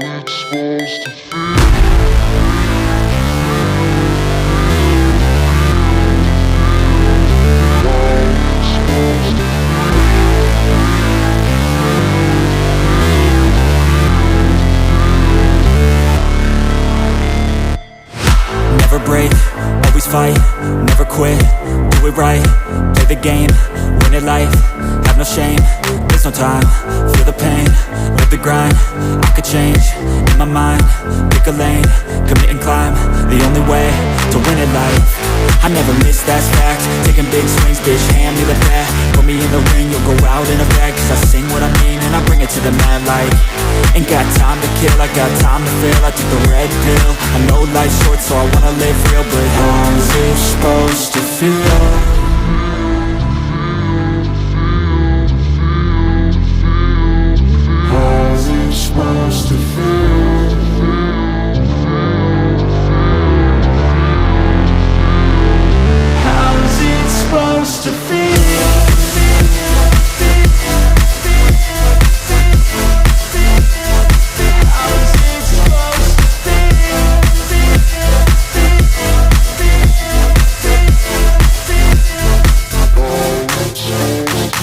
it's supposed to feel. Never break, always fight, never quit, do it right, play the game, win it life, have no shame, there's no time, feel the pain, live the grind, I could change, in my mind, pick a lane, commit and climb, the only way to win it life. I never miss, that's fact, taking big swings, bitch, hand me the bat, put me in the ring, you'll go out in a bag, cause I sing what I mean and I bring it to the mad light. Ain't got time to kill, I got time to feel, I took the red pill, I know life's short so I wanna live real, but how's it supposed to feel? How's it supposed to feel? How's it supposed to feel?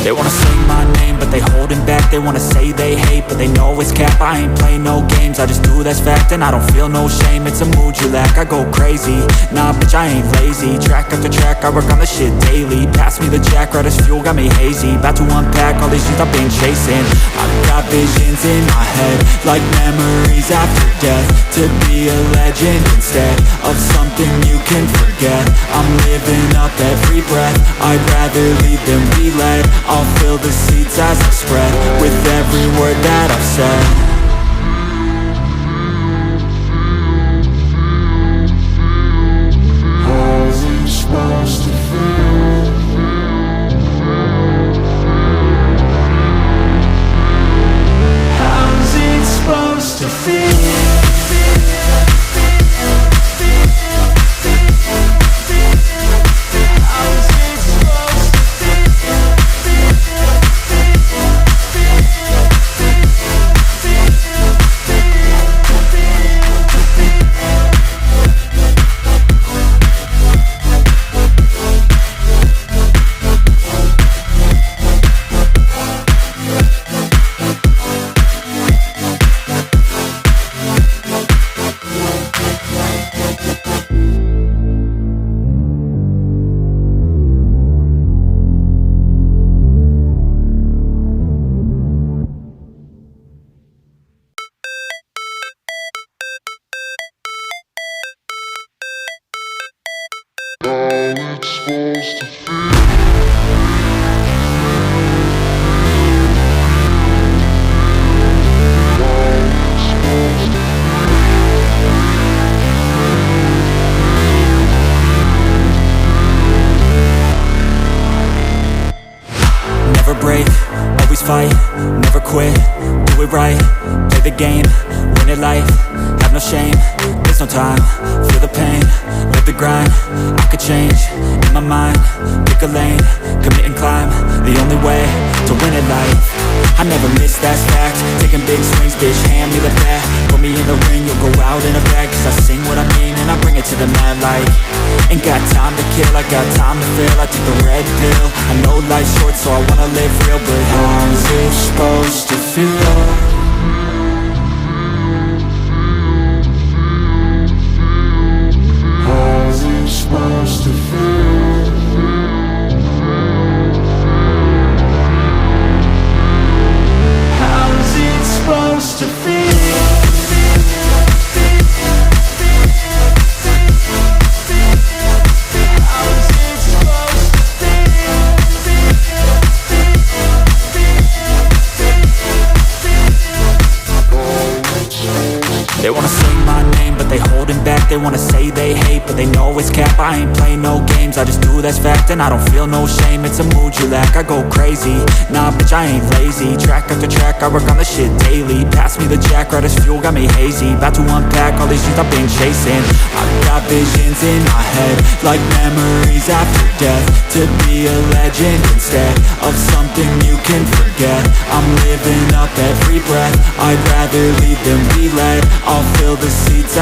They wanna say my name, but they holding back. They wanna say they hate, but they know it's cap. I ain't play no games, I just do, that's fact. And I don't feel no shame, it's a mood you lack. I go crazy, nah bitch I ain't lazy. Track after track, I work on the shit daily. Pass me the jack, right as fuel, got me hazy. About to unpack all these things I've been chasing. I've got visions in my head, like memories after death. To be a legend instead of something you can forget. I'm living up every breath, I'd rather lead than be led. I'll fill the seats as I spread with every word that I've said. How's it supposed to feel? How's it supposed to feel? It's supposed to feel. Never break, always fight, never quit, do it right, play the game, win it life, have no shame, there's no time, feel the pain, live the grind, I could change, in my mind, pick a lane, commit and climb, the only way to win it life. I never miss, that's fact, taking big swings, bitch, hand me the bat, put me in the ring, you'll go out in a bag, cause I sing what I mean and I bring it to the mad light. Ain't got time to kill, I got time to feel, I took the red pill, I know life's short so I wanna live real, but how's it supposed to feel? How's it supposed to feel? How's it supposed to feel? They wanna say my name, but they holding back. They wanna say they hate, but they know it's cap. I ain't play no games, I just do, that's fact. And I don't feel no shame, it's a mood you lack. I go crazy, nah bitch I ain't lazy. Track after track, I work on the shit daily. Pass me the jack, right as fuel, got me hazy. About to unpack all these things I've been chasing. I've got visions in my head, like memories after death. To be a legend instead of something you can forget. I'm living up every breath. I'd rather lead than be led. I'll fill the seats